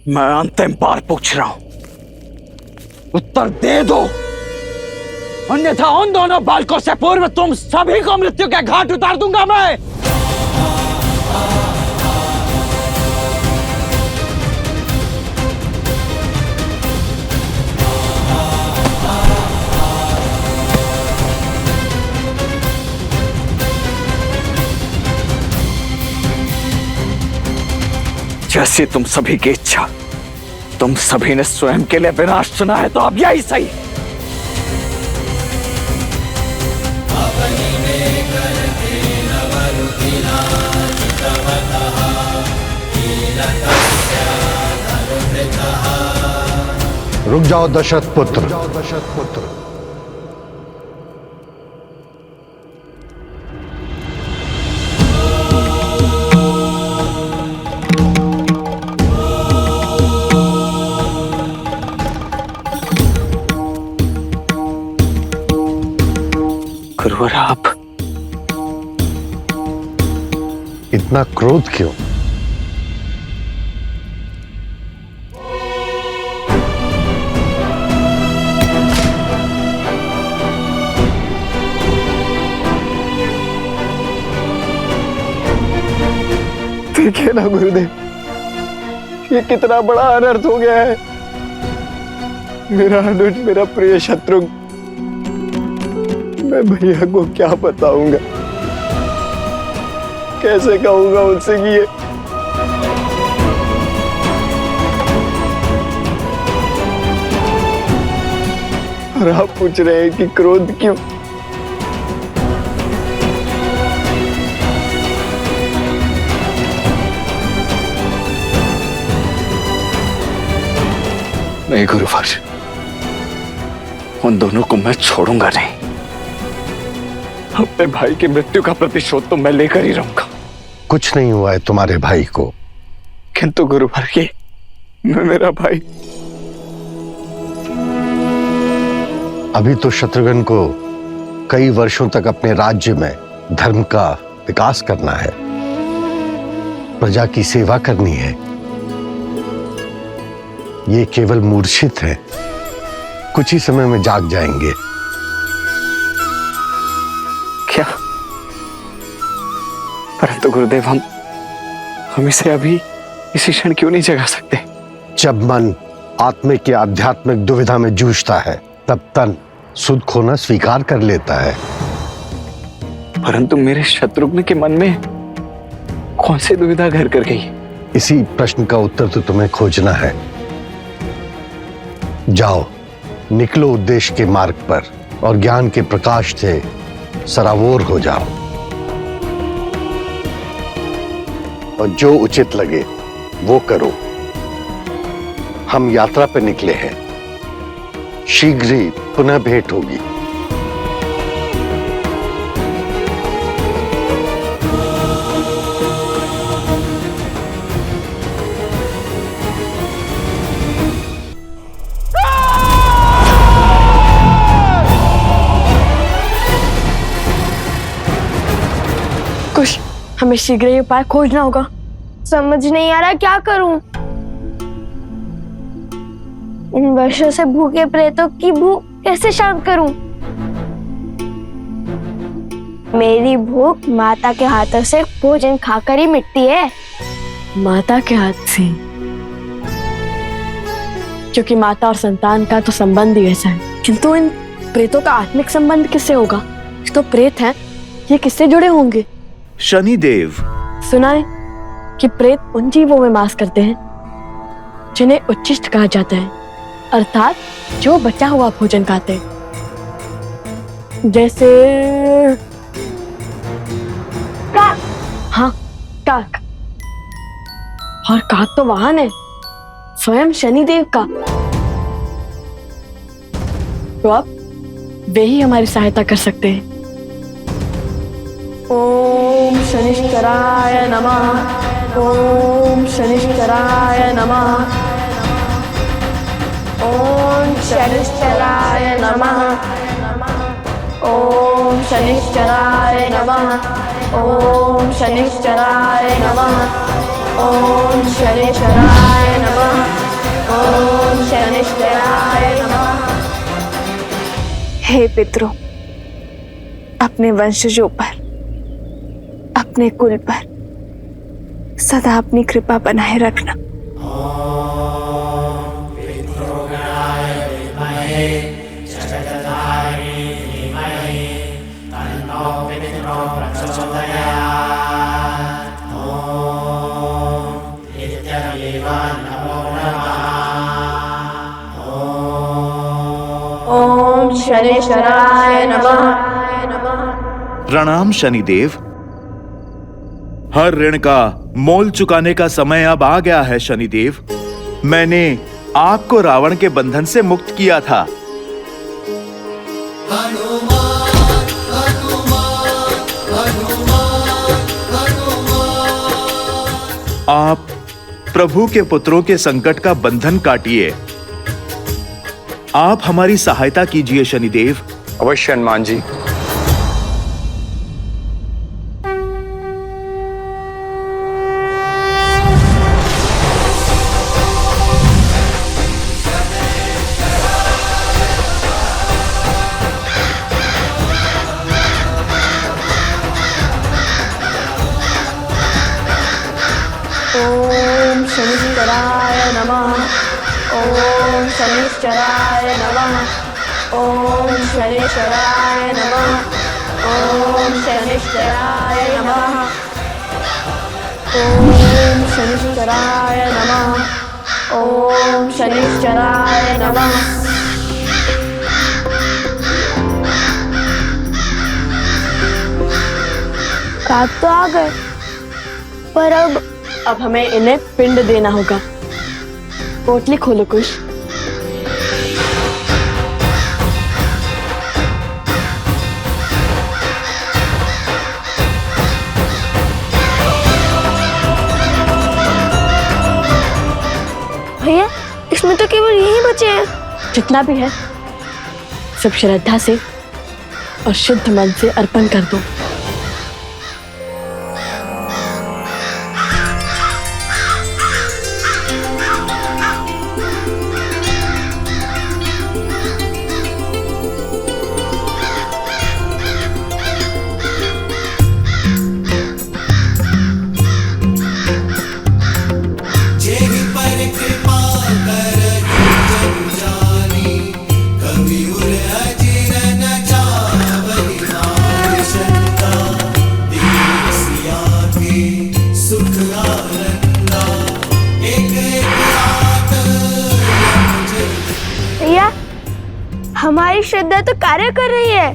मैं अंतिम बार पूछ रहा हूं, उत्तर दे दो, अन्यथा उन दोनों बालकों से पूर्व तुम सभी को मृत्यु के घाट उतार दूंगा मैं। जैसी तुम सभी की इच्छा, तुम सभी ने स्वयं के लिए विनाश चुना है, तो अब यही सही। रुक जाओ दशरथ पुत्र। गुरुवर, आप इतना क्रोध क्यों? देखिए ना गुरुदेव, ये कितना बड़ा अनर्थ हो गया है। मेरा अनुज, मेरा प्रिय शत्रु, मैं भैया को क्या बताऊंगा, कैसे कहूंगा उनसे कि ये और आप पूछ रहे हैं कि क्रोध क्यों? नहीं गुरुवर, उन दोनों को मैं छोड़ूंगा नहीं। अपने भाई की मृत्यु का प्रतिशोध तो मैं लेकर ही रहूंगा। कुछ नहीं हुआ है तुम्हारे भाई को। किंतु गुरुवर, ये मेरा भाई। अभी तो शत्रुघ्न को कई वर्षों तक अपने राज्य में धर्म का विकास करना है, प्रजा की सेवा करनी है। ये केवल मूर्छित है, कुछ ही समय में जाग जाएंगे। क्या? परंतु गुरुदेव, हम इसे अभी इसी क्षण क्यों नहीं जगा सकते? जब मन आत्मिक या आध्यात्मिक दुविधा में जूझता है, तब तन सुध खोना स्वीकार कर लेता है। परंतु मेरे शत्रुघ्न के मन में कौन सी दुविधा घर कर गई? इसी प्रश्न का उत्तर तो तुम्हें खोजना है। जाओ, निकलो उद्देश्य के मार्ग पर और ज्ञान के प्रकाश से सराबोर हो जाओ, और जो उचित लगे वो करो। हम यात्रा पर निकले हैं, शीघ्र ही पुनः भेंट होगी। कुछ हमें शीघ्र ही उपाय खोजना होगा। समझ नहीं आ रहा क्या करूं। इन वर्षों से भूखे प्रेतों की भूख कैसे शांत करूं? मेरी भूख माता के हाथों से भोजन खाकर ही मिटती है। माता के हाथ से? क्योंकि माता और संतान का तो संबंध ही ऐसा है। किंतु इन प्रेतों का आत्मिक संबंध किससे होगा? ये तो प्रेत हैं, ये किससे जुड़े होंगे? शनिदेव। सुना है कि प्रेत उन जीवों में वास करते हैं जिन्हें उच्छिष्ट कहा जाता है, अर्थात जो बचा हुआ भोजन खाते हैं। जैसे काक। हाँ, काक। और काक तो वाहन है स्वयं शनिदेव का। तो अब वे ही हमारी सहायता कर सकते हैं। ओम शनिश्चराय नमः। ओम शनिश्चराय नमः। ओम शनिश्चराय नमः। ओम शनिश्चराय नमः। ओम शनिश्चराय नमः। ओम शनिश्चराय नमः। हे पितरों, अपने वंशजों पर, अपने कुल पर सदा अपनी कृपा बनाए रखना। ओम शनेश्वराय नमः। प्रणाम शनिदेव। हर ऋण का मोल चुकाने का समय अब आ गया है शनिदेव। मैंने आपको रावण के बंधन से मुक्त किया था। आप प्रभु के पुत्रों के संकट का बंधन काटिए। आप हमारी सहायता कीजिए शनिदेव। अवश्य हनुमान जी। ओम शनिश्चराय नमः। ओम शनिश्चराय नमः। ओम शनिश्चराय नमः। ओम शनिश्चराय नमः। ओम शनिश्चराय नमः। ओम शनिश्चराय नमः। काट तो आ गए, पर अब हमें इन्हें पिंड देना होगा। पोटली खोलो कुश। भैया, इसमें तो केवल यही बचे हैं। जितना भी है सब श्रद्धा से और शुद्ध मन से अर्पण कर दो। भैया, हमारी श्रद्धा तो कार्य कर रही है।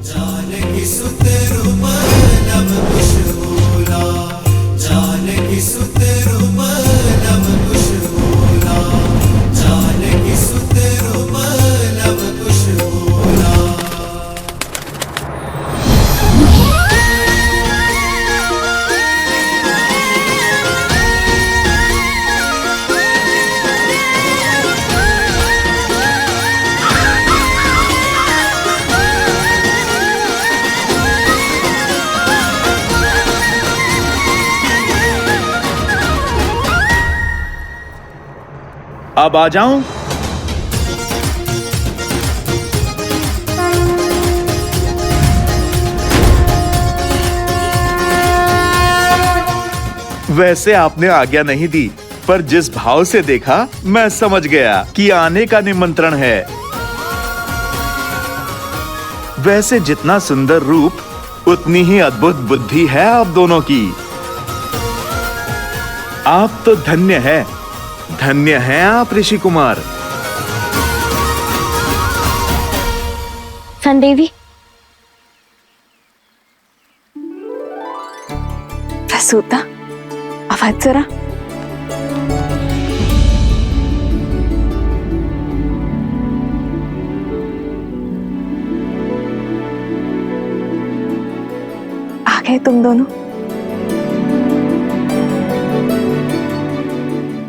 अब आ जाऊं? वैसे आपने आज्ञा नहीं दी, पर जिस भाव से देखा मैं समझ गया कि आने का निमंत्रण है। वैसे जितना सुंदर रूप उतनी ही अद्भुत बुद्धि है आप दोनों की। आप तो धन्य है, धन्य हैं आप ऋषि कुमार। संदेवी, प्रसूता, आवाज जरा। आ गए तुम दोनों।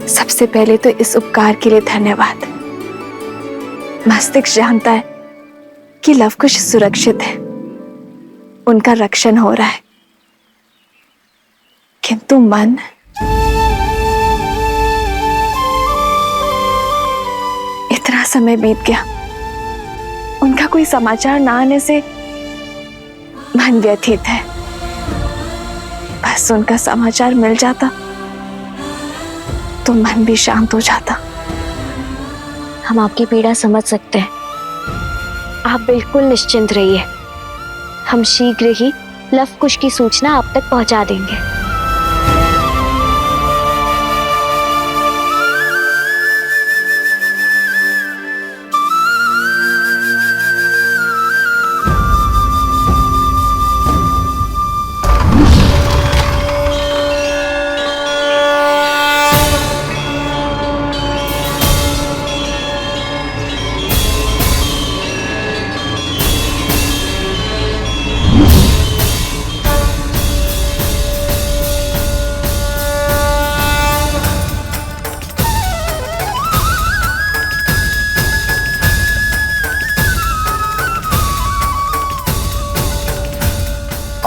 सबसे पहले तो इस उपकार के लिए धन्यवाद। मस्तिष्क जानता है कि लवकुश सुरक्षित है, उनका रक्षण हो रहा है, किंतु मन इतना समय बीत गया, उनका कोई समाचार ना आने से मन व्यथित है। बस उनका समाचार मिल जाता तो मन भी शांत हो जाता। हम आपकी पीड़ा समझ सकते हैं, आप बिल्कुल निश्चिंत रहिए। हम शीघ्र ही लव कुश की सूचना आप तक पहुंचा देंगे।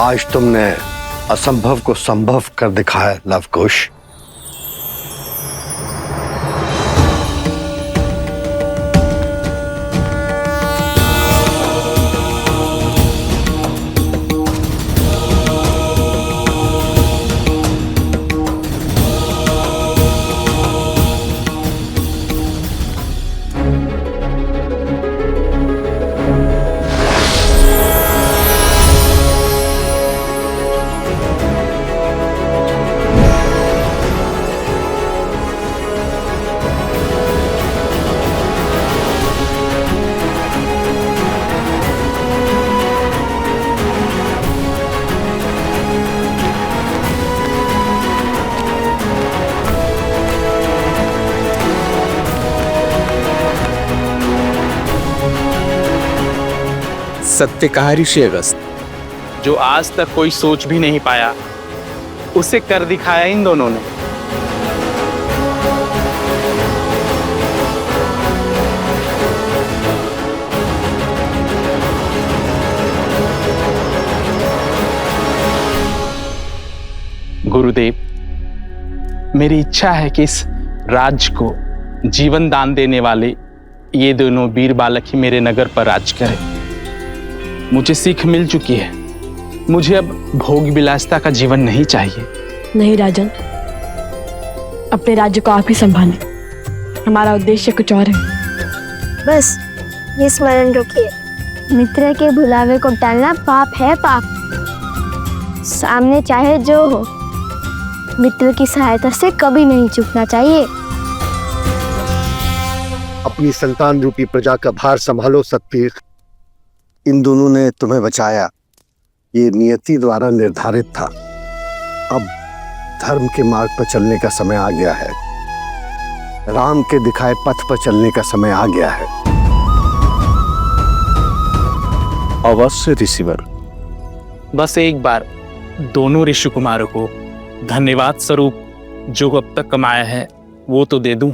आज तुमने असंभव को संभव कर दिखाया लव कुश। सत्य कहा ऋषि अगस्त, जो आज तक कोई सोच भी नहीं पाया उसे कर दिखाया इन दोनों ने। गुरुदेव, मेरी इच्छा है कि इस राज्य को जीवन दान देने वाले ये दोनों वीर बालक ही मेरे नगर पर राज करें। मुझे सीख मिल चुकी है, मुझे अब भोग विलासिता का जीवन नहीं चाहिए। नहीं राजन, अपने राज्य को आप ही संभालें। हमारा उद्देश्य कुछ और है। बस ये स्मरण रखिए, मित्र के बुलावे को टालना पाप है, पाप। सामने चाहे जो हो, मित्र की सहायता से कभी नहीं चूकना चाहिए। अपनी संतान रूपी प्रजा का भार संभालो सतवीर। इन दोनों ने तुम्हें बचाया, ये नियति द्वारा निर्धारित था। अब धर्म के मार्ग पर चलने का समय आ गया है। राम के दिखाए पथ पर चलने का समय आ गया है। अवश्य ऋषिवर। बस एक बार दोनों ऋषि कुमारों को धन्यवाद स्वरूप जो अब तक कमाया है वो तो दे दूं।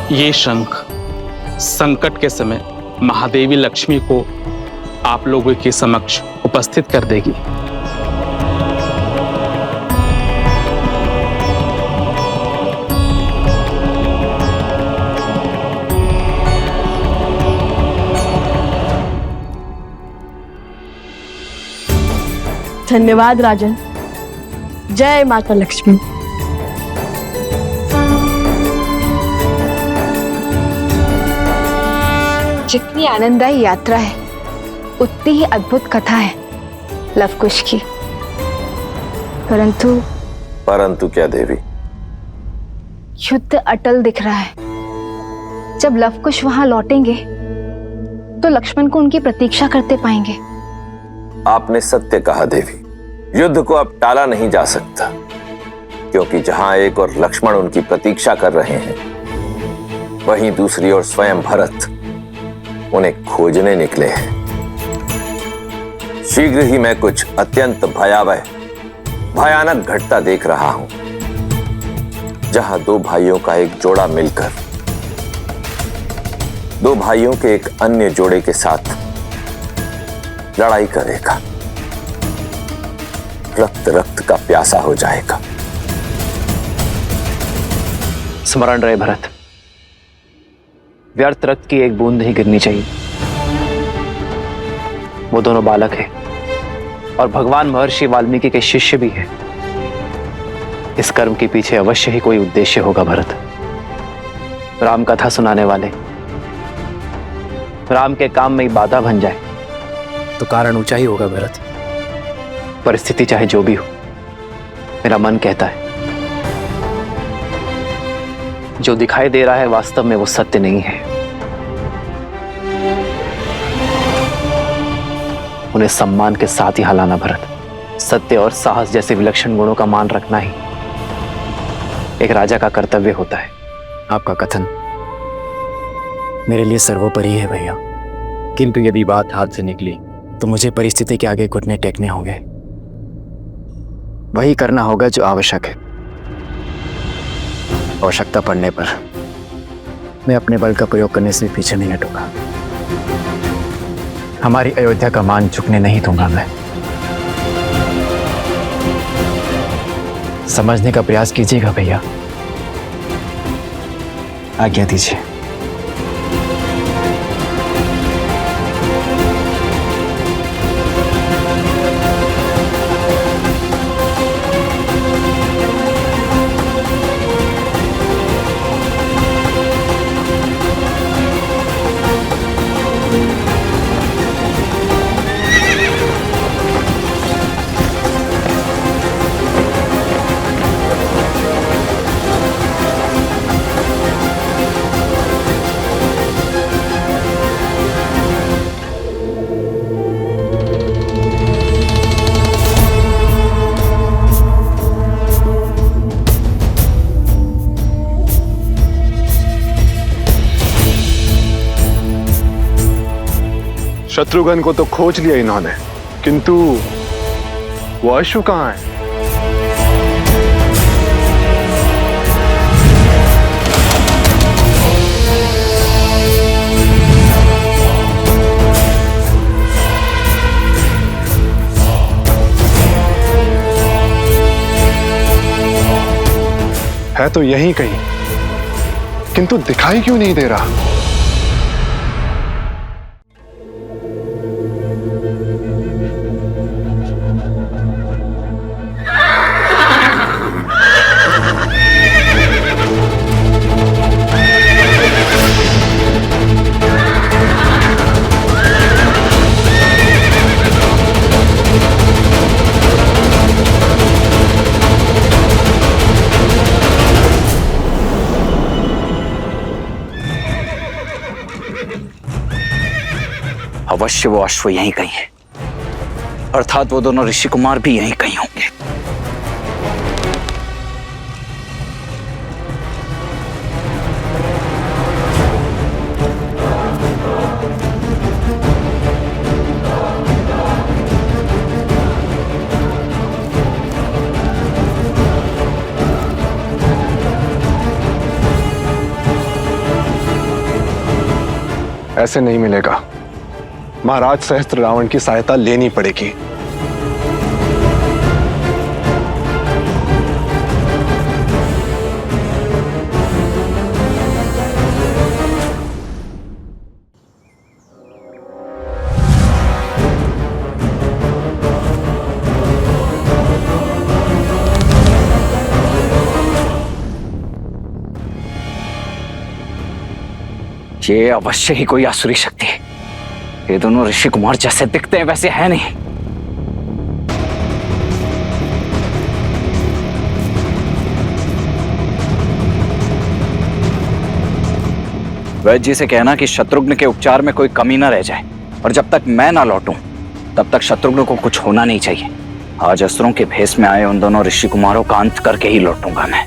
ये शंख संकट के समय महादेवी लक्ष्मी को आप लोगों के समक्ष उपस्थित कर देगी। धन्यवाद राजन। जय माता लक्ष्मी। जितनी आनंददायी यात्रा है उतनी ही अद्भुत कथा है लव कुश की। परंतु क्या देवी? युद्ध अटल दिख रहा है। जब लव कुश वहां लौटेंगे तो लक्ष्मण को उनकी प्रतीक्षा करते पाएंगे। आपने सत्य कहा देवी, युद्ध को अब टाला नहीं जा सकता, क्योंकि जहां एक और लक्ष्मण उनकी प्रतीक्षा कर रहे हैं, वहीं दूसरी ओर स्वयं भरत उन्हें खोजने निकले हैं। शीघ्र ही मैं कुछ अत्यंत भयानक घटना देख रहा हूं, जहां दो भाइयों का एक जोड़ा मिलकर दो भाइयों के एक अन्य जोड़े के साथ लड़ाई करेगा, रक्त रक्त का प्यासा हो जाएगा। स्मरण रहे भरत, व्यर्थ रक्त की एक बूंद नहीं गिरनी चाहिए। वो दोनों बालक हैं और भगवान महर्षि वाल्मीकि के शिष्य भी हैं। इस कर्म के पीछे अवश्य ही कोई उद्देश्य होगा भरत। राम कथा सुनाने वाले राम के काम में ही बाधा बन जाए तो कारण ऊंचा ही होगा भरत। परिस्थिति चाहे जो भी हो, मेरा मन कहता है जो दिखाई दे रहा है वास्तव में वो सत्य नहीं है। उन्हें सम्मान के साथ ही हलाना भरत। सत्य और साहस जैसे विलक्षण गुणों का मान रखना ही एक राजा का कर्तव्य होता है। आपका कथन मेरे लिए सर्वोपरि है भैया, किंतु यदि बात हाथ से निकली तो मुझे परिस्थिति के आगे घुटने टेकने होंगे। वही करना होगा जो आवश्यक है। आवश्यकता पड़ने पर मैं अपने बल का प्रयोग करने से पीछे नहीं हटूंगा। हमारी अयोध्या का मान झुकने नहीं दूंगा मैं। समझने का प्रयास कीजिएगा भैया, आज्ञा दीजिए। शत्रुघ्न को तो खोज लिया इन्होंने, किंतु वो अश्व कहाँ है? है तो यहीं कहीं, किंतु दिखाई क्यों नहीं दे रहा? अवश्य वो अश्व यहीं कहीं है, अर्थात वो दोनों ऋषि कुमार भी यहीं कहीं होंगे। ऐसे नहीं मिलेगा। महाराज सहस्त्र रावण की सहायता लेनी पड़ेगी। ये अवश्य ही कोई आसुरी शक्ति है। ये दोनों ऋषि कुमार जैसे दिखते हैं वैसे है नहीं। वैद्य जी से कहना कि शत्रुघ्न के उपचार में कोई कमी ना रह जाए, और जब तक मैं ना लौटूं तब तक शत्रुघ्न को कुछ होना नहीं चाहिए। आज अस्त्रों के भेष में आए उन दोनों ऋषि कुमारों का अंत करके ही लौटूंगा मैं।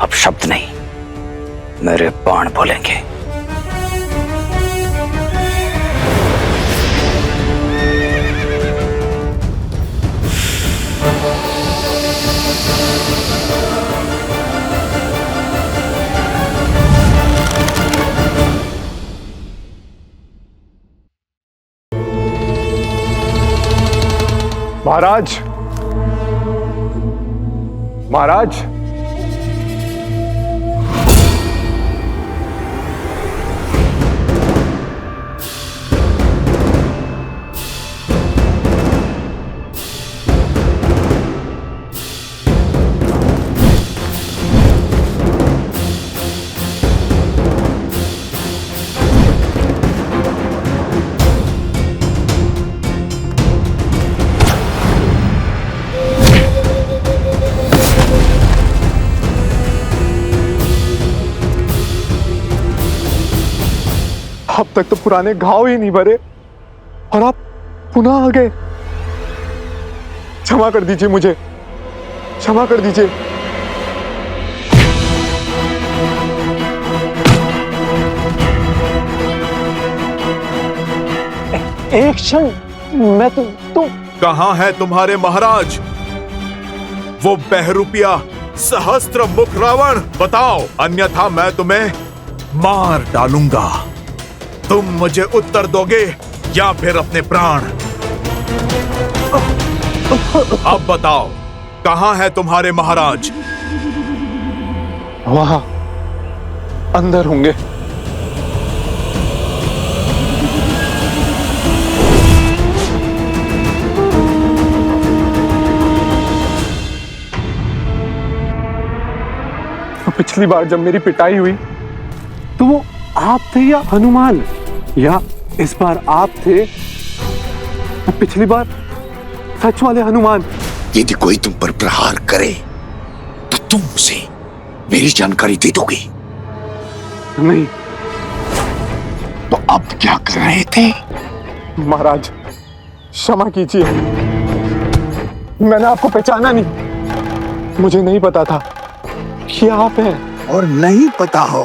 अब शब्द नहीं, मेरे बाण बोलेंगे। महाराज, महाराज, अब तक तो पुराने घाव ही नहीं भरे और आप पुनः आ गए। क्षमा कर दीजिए मुझे, क्षमा कर दीजिए। एक क्षण, मैं तुम कहां है तुम्हारे महाराज? वो बहरूपिया सहस्त्र मुख रावण, बताओ, अन्यथा मैं तुम्हें मार डालूंगा। तुम मुझे उत्तर दोगे या फिर अपने प्राण? अब बताओ, कहां है तुम्हारे महाराज? वहां अंदर होंगे। पिछली बार जब मेरी पिटाई हुई तो वो आप थे या हनुमान, या इस बार आप थे तो पिछली बार सच वाले हनुमान? यदि कोई तुम पर प्रहार करे तो तुम उसे मेरी जानकारी दे दोगे? नहीं। तो अब क्या कर रहे थे? महाराज क्षमा कीजिए, मैंने आपको पहचाना नहीं। मुझे नहीं पता था कि आप हैं। और नहीं पता हो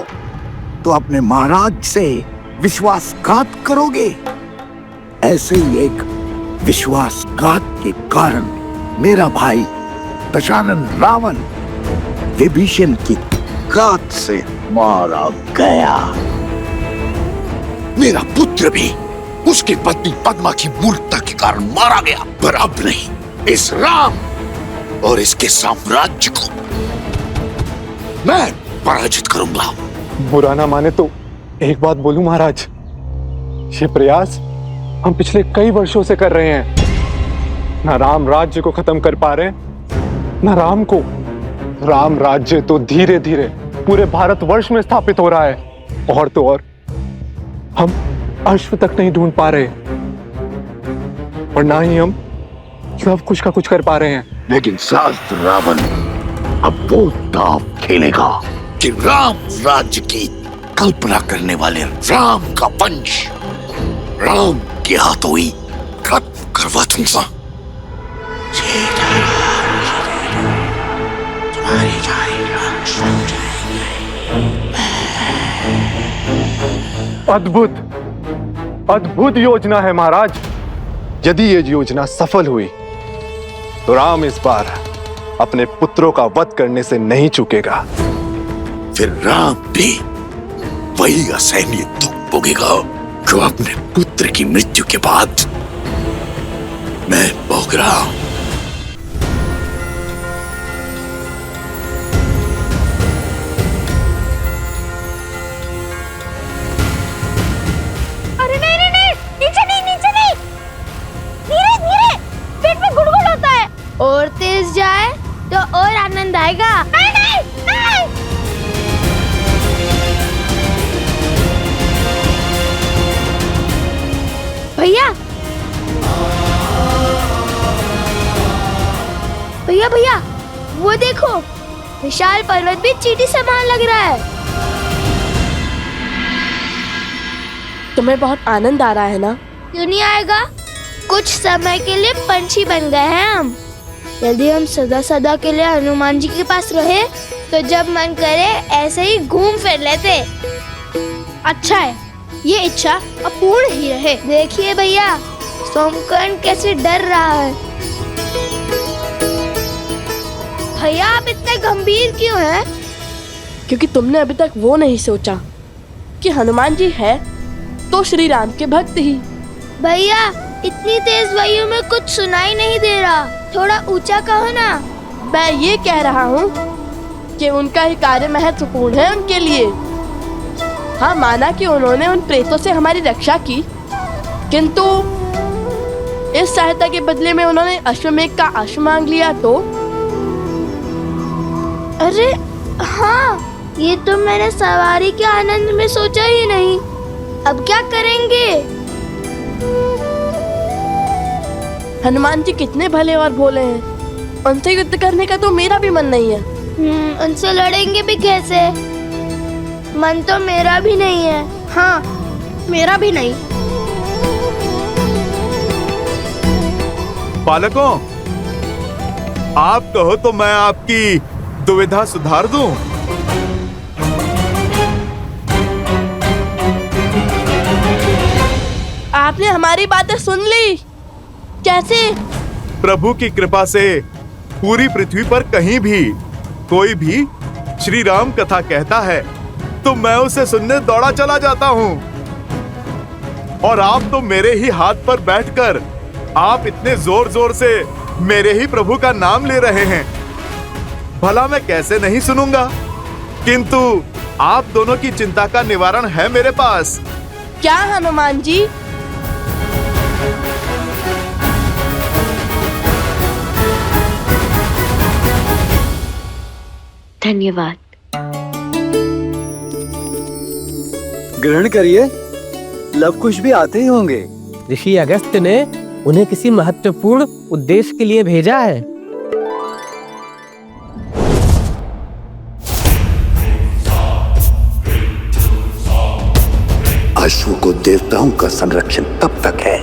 तो अपने महाराज से विश्वासघात करोगे? ऐसे ही एक विश्वासघात के कारण मेरा भाई दशानन रावण विभीषण की घात से मारा गया। मेरा पुत्र भी उसकी पत्नी पद्मा की मूर्खता के कारण मारा गया, पर अब नहीं, इस राम और इसके साम्राज्य को मैं पराजित करूंगा। बुरा ना माने तो एक बात बोलूं महाराज, ये प्रयास हम पिछले कई वर्षों से कर रहे हैं। ना राम राज्य को खत्म कर पा रहे, ना राम को। राम राज्य तो धीरे धीरे पूरे भारतवर्ष में स्थापित हो रहा है, और तो और हम अश्व तक नहीं ढूंढ पा रहे, और ना ही हम सब कुछ का कुछ कर पा रहे हैं। लेकिन शास्त्र रावण अब वो दांव खेलेगा कि राम राज्य की कल्पना करने वाले राम का वंश राम के हाथों ही खत्म करवा दूंगा। अद्भुत अद्भुत योजना है महाराज। यदि ये योजना सफल हुई तो राम इस बार अपने पुत्रों का वध करने से नहीं चूकेगा। फिर राम भी वही असहनीय दुख भोगेगा जो अपने पुत्र की मृत्यु के बाद मैं भोग रहा हूं। अरे नहीं नहीं नहीं, नीचे नहीं, नीचे नहीं, धीरे धीरे, पेट में गुड़गुड़ होता है। और तेज जाए तो और आनंद आएगा। नहीं नहीं नहीं। भैया भैया भैया, वो देखो, विशाल पर्वत भी चींटी समान लग रहा है। तुम्हें बहुत आनंद आ रहा है ना? क्यों नहीं आएगा? कुछ समय के लिए पंछी बन गए हैं हम। यदि हम सदा सदा के लिए हनुमान जी के पास रहे तो जब मन करे ऐसे ही घूम फिर लेते। अच्छा है, ये इच्छा अब पूर्ण ही रहे। देखिए भैया, सोमकर्ण कैसे डर रहा है। भैया आप इतने गंभीर क्यों हैं? क्योंकि तुमने अभी तक वो नहीं सोचा कि हनुमान जी है तो श्री राम के भक्त ही। भैया इतनी तेज वायु में कुछ सुनाई नहीं दे रहा, थोड़ा ऊंचा कहो ना। मैं ये कह रहा हूँ कि उनका ही कार्य महत्वपूर्ण है उनके लिए। हाँ, माना कि उन्होंने उन प्रेतों से हमारी रक्षा की, किंतु इस सहायता के बदले में उन्होंने अश्वमेघ का अश्व मांग लिया तो। अरे हाँ, ये तो मैंने सवारी के आनंद में सोचा ही नहीं। अब क्या करेंगे? हनुमान जी कितने भले और भोले हैं, उनसे युद्ध करने का तो मेरा भी मन नहीं है। उनसे लड़ेंगे भी कैसे? मन तो मेरा भी नहीं है। हाँ, मेरा भी नहीं। बालकों, आप कहो तो मैं आपकी दुविधा सुधार दूं। आपने हमारी बातें सुन ली? कैसे? प्रभु की कृपा से पूरी पृथ्वी पर कहीं भी कोई भी श्री राम कथा कहता है तो मैं उसे सुनने दौड़ा चला जाता हूँ। और आप तो मेरे ही हाथ पर बैठकर आप इतने जोर जोर से मेरे ही प्रभु का नाम ले रहे हैं, भला मैं कैसे नहीं सुनूंगा। किंतु आप दोनों की चिंता का निवारण है मेरे पास। क्या हनुमान जी? धन्यवाद। ग्रहण करिए, लव कुश भी आते ही होंगे। ऋषि अगस्त्य ने उन्हें किसी महत्वपूर्ण उद्देश्य के लिए भेजा है। अश्व को देवताओं का संरक्षण तब तक है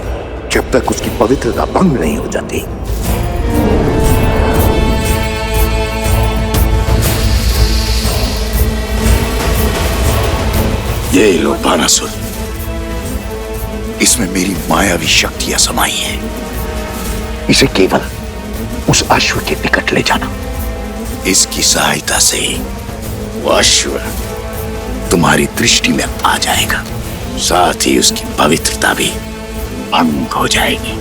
जब तक उसकी पवित्रता भंग नहीं हो जाती। ये लो बानासुर, इसमें मेरी मायावी शक्तियां समाई हैं। इसे केवल उस अश्व के निकट ले जाना। इसकी सहायता से वो अश्व तुम्हारी दृष्टि में आ जाएगा, साथ ही उसकी पवित्रता भी भंग हो जाएगी।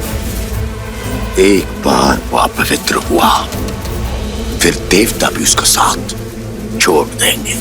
एक बार वो अपवित्र हुआ, फिर देवता भी उसका साथ छोड़ देंगे।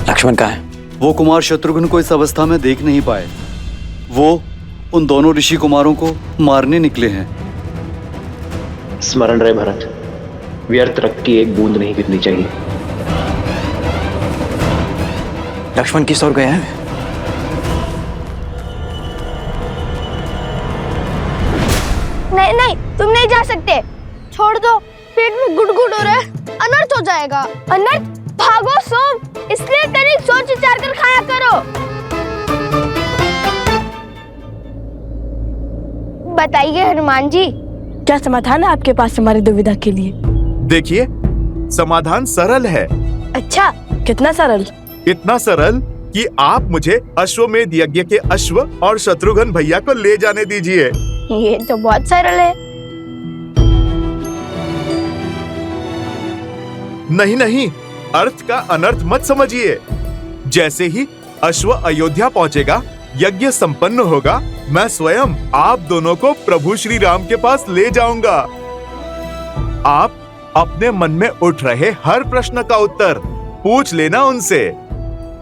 लक्ष्मण कहाँ है? वो कुमार शत्रुघ्न को इस अवस्था में देख नहीं पाए। वो उन दोनों ऋषि कुमारों को मारने निकले हैं। स्मरण रहे भरत, व्यर्थ रक्त की एक बूंद नहीं गिरनी चाहिए। लक्ष्मण किस ओर गया है? नहीं नहीं, तुम नहीं जा सकते। छोड़ दो, पेट में गुड़गुड़ हो रहा है, अनर्थ हो जाएगा। अनर्थ? भागो सोम, इसलिए तनिक सोच विचार कर खाया करो। बताइए हनुमान जी, क्या समाधान है आपके पास हमारी दुविधा के लिए? देखिए, समाधान सरल है। अच्छा, कितना सरल? इतना सरल कि आप मुझे अश्वमेध यज्ञ के अश्व और शत्रुघ्न भैया को ले जाने दीजिए। ये तो बहुत सरल है। नहीं नहीं, अर्थ का अनर्थ मत समझिए। जैसे ही अश्व अयोध्या पहुंचेगा, यज्ञ संपन्न होगा, मैं स्वयं आप दोनों को प्रभु श्री राम के पास ले जाऊंगा। आप अपने मन में उठ रहे हर प्रश्न का उत्तर पूछ लेना उनसे।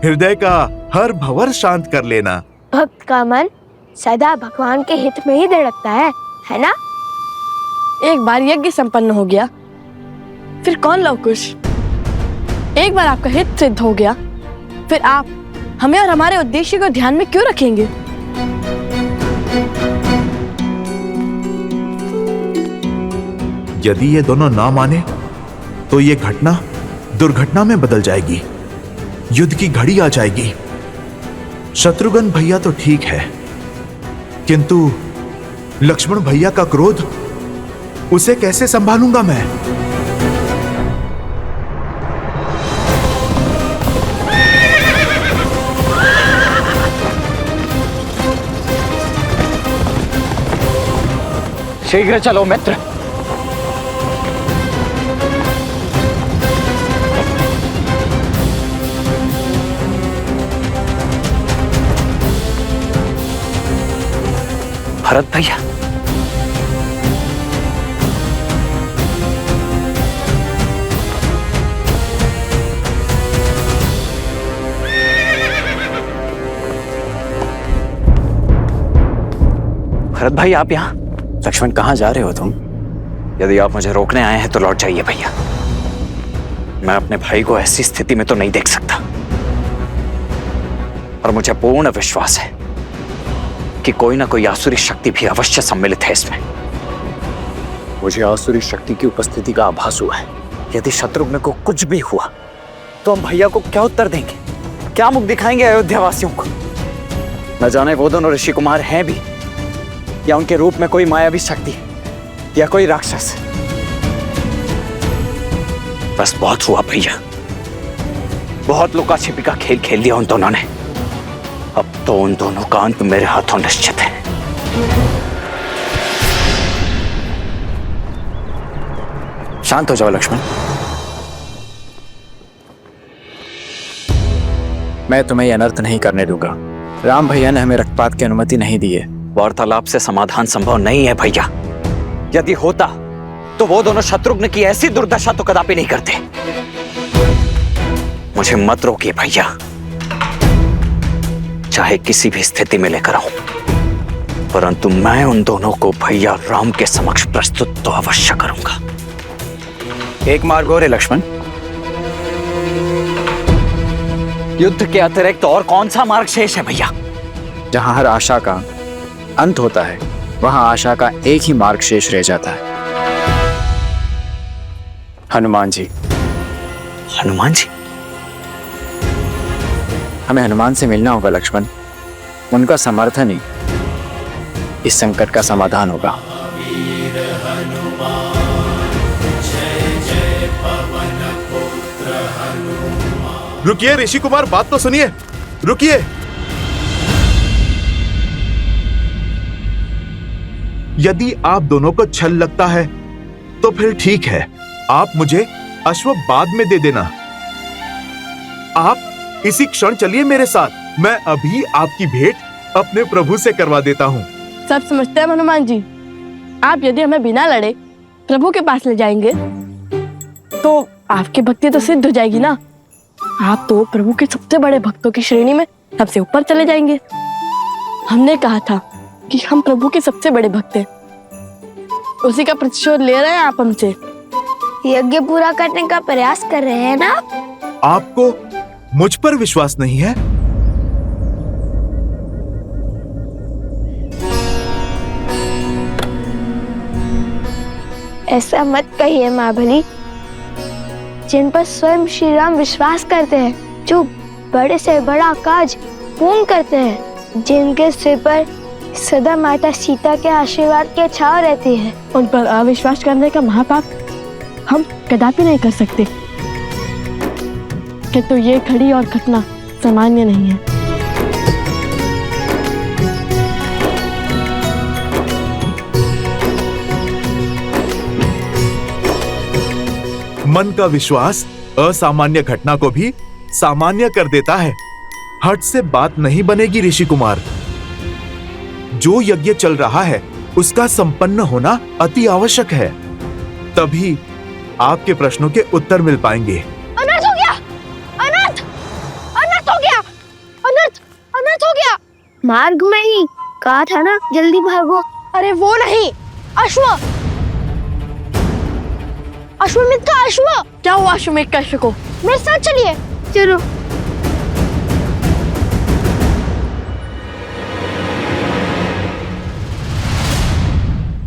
हृदय का हर भंवर शांत कर लेना। भक्त का मन सदा भगवान के हित में ही धड़कता है ना? एक बार यज्ञ संपन्न हो गया, फिर कौन लव कुश? एक बार आपका हित सिद्ध हो गया, फिर आप हमें और हमारे उद्देश्य को ध्यान में क्यों रखेंगे? यदि ये दोनों ना माने तो ये घटना दुर्घटना में बदल जाएगी, युद्ध की घड़ी आ जाएगी। शत्रुघ्न भैया तो ठीक है, किंतु लक्ष्मण भैया का क्रोध, उसे कैसे संभालूंगा मैं? शीघ्र चलो मित्र। भरत भैया, भरत भाई, आप यहाँ? लक्ष्मण, कहाँ जा रहे हो तुम? यदि आप मुझे रोकने आए हैं तो लौट जाइए भैया। मैं अपने भाई को ऐसी स्थिति में तो नहीं देख सकता। और मुझे पूर्ण विश्वास है कि कोई ना कोई आसुरी शक्ति भी अवश्य सम्मिलित है इसमें। मुझे आसुरी शक्ति की उपस्थिति का आभास हुआ है। यदि शत्रुघ्न को कुछ भी हुआ तो हम भैया को क्या उत्तर देंगे? क्या मुख दिखाएंगे अयोध्या वासियों को? न जाने वो दोनों ऋषि कुमार हैं भी या उनके रूप में कोई मायावी शक्ति है या कोई राक्षस। बस बहुत हुआ भैया, बहुत लुका छिपी का खेल खेल लिया उन दोनों ने। अब तो उन दोनों का अंत मेरे हाथों निश्चित है। शांत हो जाओ लक्ष्मण। मैं तुम्हें यह अनर्थ नहीं करने दूंगा। राम भैया ने हमें रक्तपात की अनुमति नहीं दी है। वार्तालाप से समाधान संभव नहीं है भैया। यदि होता तो वो दोनों शत्रुघ्न की ऐसी दुर्दशा तो कदापि नहीं करते। मुझे मत रोकिए भैया, चाहे किसी भी स्थिति में लेकर आऊं, परंतु मैं उन दोनों को भैया राम के समक्ष प्रस्तुत तो अवश्य करूंगा। एक मार्ग और है लक्ष्मण। युद्ध के अतिरिक्त और कौन सा मार्ग शेष है भैया? जहां हर आशा का अंत होता है, वहां आशा का एक ही मार्ग शेष रह जाता है। हनुमान जी। हनुमान जी? हमें हनुमान से मिलना होगा लक्ष्मण। उनका समर्थन ही इस संकट का समाधान होगा। रुकिए ऋषि कुमार, बात तो सुनिए। रुकिए। यदि आप दोनों को छल लगता है तो फिर ठीक है, आप मुझे अश्व बाद में दे देना। आप इसी क्षण चलिए मेरे साथ। मैं अभी आपकी भेंट अपने प्रभु से करवा देता हूँ। सब समझते हैं हनुमान जी। आप यदि हमें बिना लड़े प्रभु के पास ले जाएंगे तो आपकी भक्ति तो सिद्ध हो जाएगी ना। आप तो प्रभु के सबसे बड़े भक्तों की श्रेणी में सबसे ऊपर चले जाएंगे। हमने कहा था कि हम प्रभु के सबसे बड़े भक्त हैं। उसी का प्रतिशोध ले रहे हैं आप हमसे। यज्ञ पूरा करने का प्रयास कर रहे हैं ना? आपको मुझ पर विश्वास नहीं है? ऐसा मत कहिए माँ भली। जिन पर स्वयं श्री राम विश्वास करते हैं, जो बड़े से बड़ा काज पूर्ण करते हैं, जिनके सिर पर सदा माता सीता के आशीर्वाद की छाव रहती है, उन पर अविश्वास करने का महापाप हम कदापि नहीं कर सकते। किंतु ये घड़ी और घटना सामान्य नहीं है। मन का विश्वास असामान्य घटना को भी सामान्य कर देता है। हट से बात नहीं बनेगी ऋषि कुमार। जो यज्ञ चल रहा है उसका संपन्न होना अति आवश्यक है, तभी आपके प्रश्नों के उत्तर मिल पाएंगे। अनर्थ हो गया! अनर्थ! अनर्थ हो गया! अनर्थ! अनर्थ हो गया! मार्ग में ही कहा था ना, जल्दी भागो। अरे वो नहीं, अश्व! अश्वमेध का अश्व! क्या हुआ अश्वमेध का अश्व को? मेरे साथ चलिए। चलो।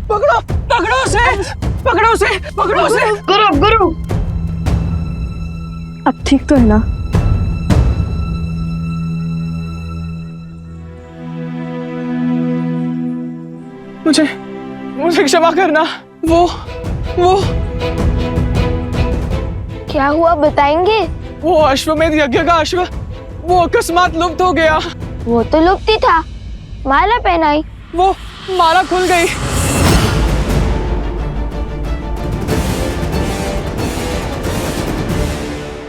पकड़ो, पकड़ो उसे, पकड़ो उसे, पकड़ो उसे। गुरु, गुरु। अब ठीक तो है ना? मुझे क्षमा करना। वो क्या हुआ बताएंगे? वो अश्वमेध यज्ञ का अश्व वो अकस्मात लुप्त हो गया। वो तो लुप्त ही था। माला पहनाई। वो माला खुल गई।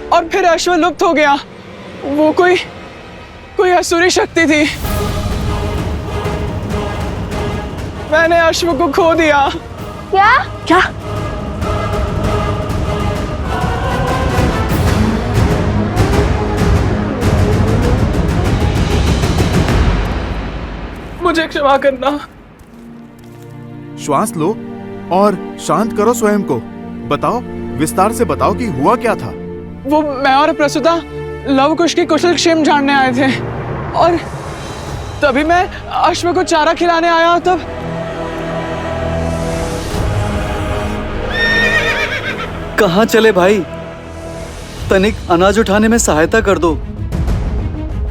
और फिर अश्व लुप्त हो गया। वो कोई असुरी शक्ति थी। मैंने अश्व को खो दिया। क्या? क्या? मुझे क्षमा करना। श्वास लो और शांत करो स्वयं को। बताओ, विस्तार से बताओ कि हुआ क्या था। वो मैं और प्रसूता लव कुश की कुशल क्षेम जानने आए थे और तभी मैं अश्व को चारा खिलाने आया। तब कहाँ चले भाई? तनिक अनाज उठाने में सहायता कर दो।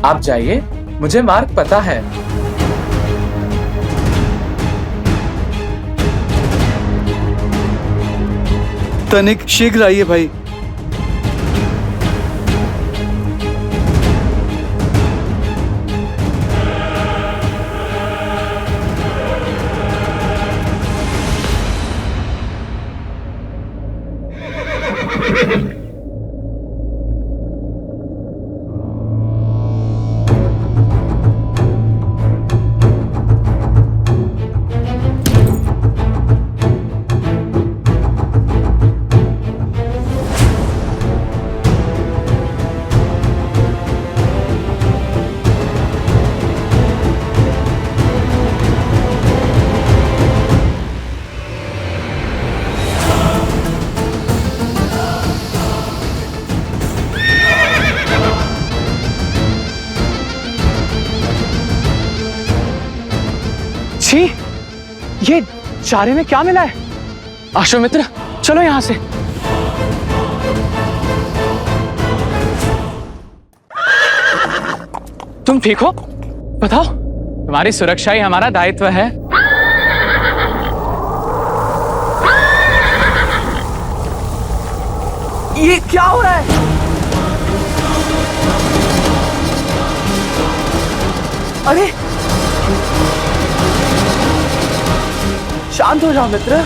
आप जाइए, मुझे मार्ग पता है। तनिक शीघ्र आइए भाई। छी, ये चारे में क्या मिला है? अश्वमित्र, चलो यहां से। तुम ठीक हो? बताओ। तुम्हारी सुरक्षा ही हमारा दायित्व है। ये क्या हो रहा है? अरे शांत हो जाओ मित्र।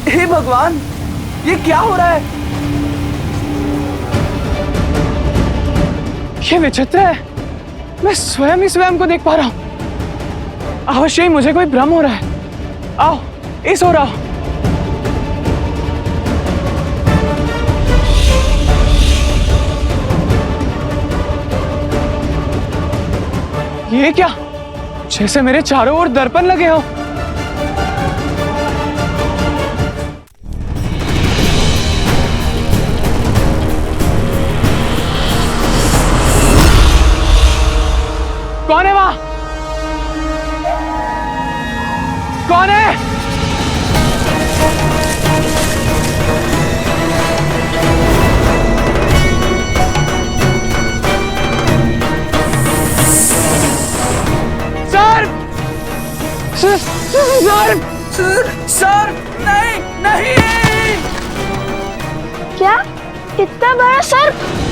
हे भगवान, ये क्या हो रहा है? ये विचित्र है। मैं स्वयं ही स्वयं को देख पा रहा हूं। अवश्य ही मुझे कोई भ्रम हो रहा है। आओ, इस हो रहा। ये क्या? जैसे मेरे चारों ओर दर्पण लगे हो। कौन है वहां? कौन है? सर, नहीं नहीं। क्या? इतना बड़ा सर्प?